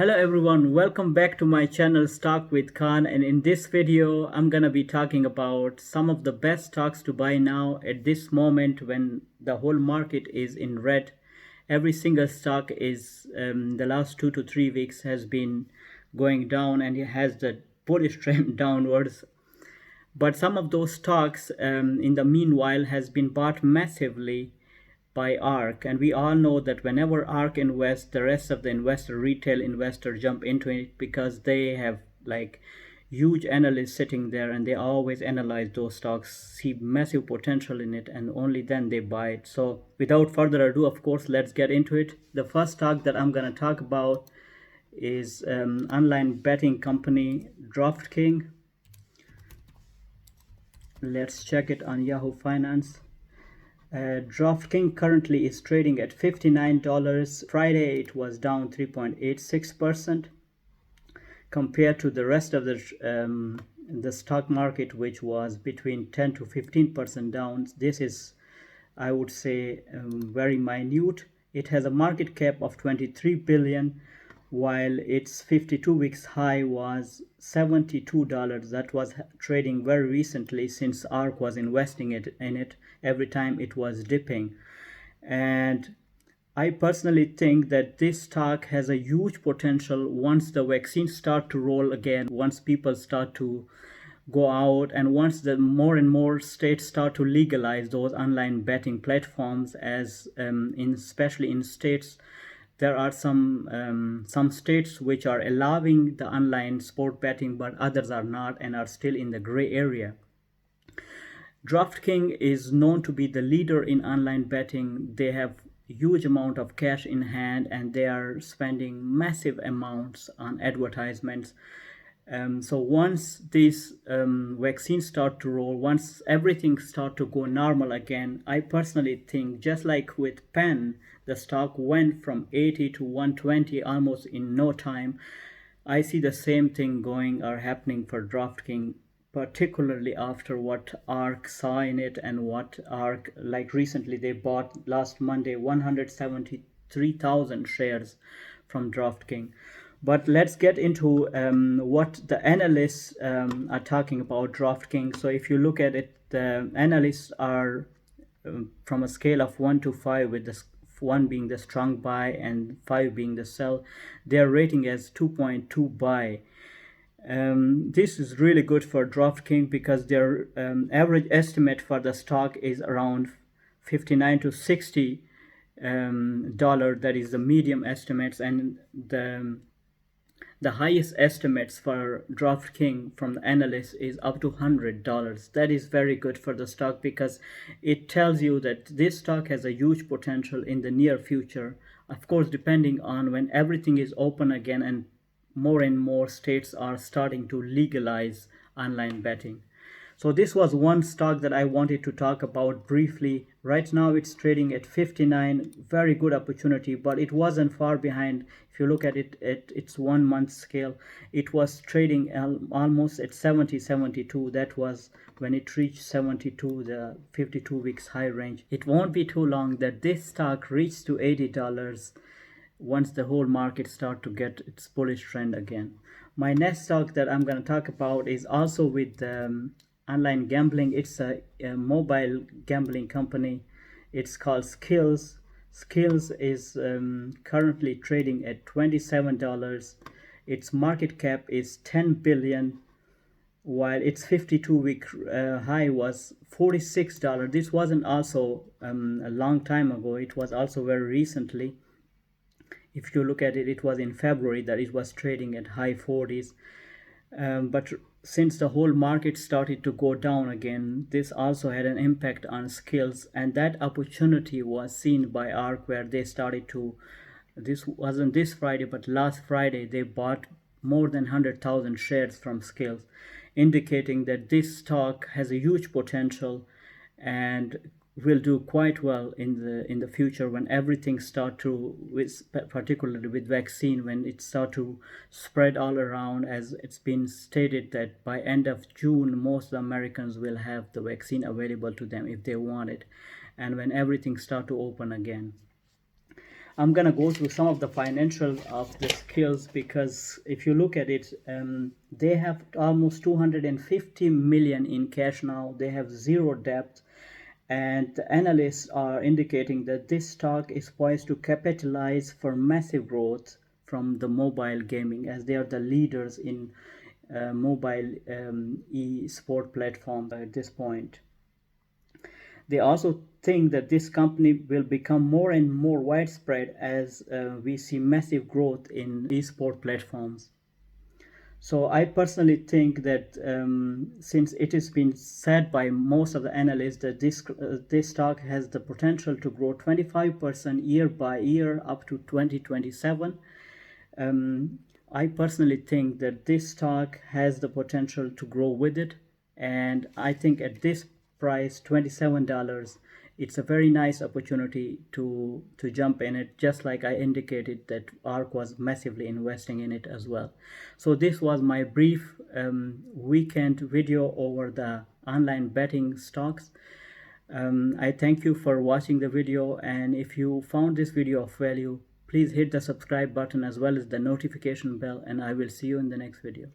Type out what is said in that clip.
Hello everyone, welcome back to my channel Stock with Khan, and in this video I'm gonna be talking about some of the best stocks to buy now at this moment when the whole market is in red. Every single stock is the last 2 to 3 weeks has been going down and it has the bullish trend downwards. But some of those stocks in the meanwhile has been bought massively by ARK, and we all know that whenever ARK invests, the rest of the retail investor jump into it because they have like huge analysts sitting there and they always analyze those stocks, see massive potential in it, and only then they buy it. So without further ado, of course, let's get into it. The first stock that I'm going to talk about is online betting company DraftKings. Let's check it on Yahoo Finance. DraftKings currently is trading at $59. Friday it was down 3.86% compared to the rest of the stock market, which was between 10 to 15% down. This is, I would say, very minute. It has a market cap of 23 billion, while its 52 weeks high was $72. That was trading very recently since ARK was investing in it every time it was dipping. And I personally think that this stock has a huge potential once the vaccines start to roll again, once people start to go out, and once the more and more states start to legalize those online betting platforms, as especially in states. There are some states which are allowing the online sport betting, but others are not and are still in the gray area. DraftKings is known to be the leader in online betting. They have huge amount of cash in hand and they are spending massive amounts on advertisements. So once these vaccines start to roll, once everything start to go normal again, I personally think, just like with Penn, the stock went from 80 to 120 almost in no time. I see the same thing going or happening for DraftKings, particularly after what ARK saw in it, and what ARK, like recently they bought last Monday 173,000 shares from DraftKings. But let's get into what the analysts are talking about DraftKings. So if you look at it, the analysts are from a scale of 1 to 5, with the 1 being the strong buy and 5 being the sell. They're rating as 2.2 buy. This is really good for DraftKings because their average estimate for the stock is around 59 to 60 dollar. That is the medium estimates, and the highest estimates for DraftKings from the analysts is up to $100. That is very good for the stock because it tells you that this stock has a huge potential in the near future. Of course, depending on when everything is open again and more states are starting to legalize online betting. So this was one stock that I wanted to talk about briefly. Right now it's trading at 59, very good opportunity, but it wasn't far behind. If you look at it at its 1 month scale, it was trading almost at 70, 72. That was when it reached 72, the 52 weeks high range. It won't be too long that this stock reached to $80 once the whole market start to get its bullish trend again. My next stock that I'm going to talk about is also with online gambling. It's a mobile gambling company. It's called Skillz. Skillz is currently trading at $27. Its market cap is 10 billion, while its 52-week high was $46. This wasn't also a long time ago. It was also very recently. If you look at it, it was in February that it was trading at high 40s. But since the whole market started to go down again, this also had an impact on Skillz, and that opportunity was seen by ARK, where they started to, this wasn't this Friday, but last Friday, they bought more than 100,000 shares from Skillz, indicating that this stock has a huge potential and will do quite well in the future when everything start to, particularly with vaccine, when it start to spread all around. As it's been stated that by end of June most Americans will have the vaccine available to them if they want it, and when everything start to open again. I'm gonna go through some of the financial of the skills, because if you look at it, they have almost 250 million in cash now. They have zero debt, and the analysts are indicating that this stock is poised to capitalize for massive growth from the mobile gaming, as they are the leaders in mobile e-sport platform at this point. They also think that this company will become more and more widespread as we see massive growth in esport platforms. So I personally think that since it has been said by most of the analysts that this stock has the potential to grow 25% year by year up to 2027, I personally think that this stock has the potential to grow with it, and I think at this price, $27, it's a very nice opportunity to jump in it, just like I indicated that ARK was massively investing in it as well. So this was my brief weekend video over the online betting stocks. I thank you for watching the video, and if you found this video of value, please hit the subscribe button as well as the notification bell, and I will see you in the next video.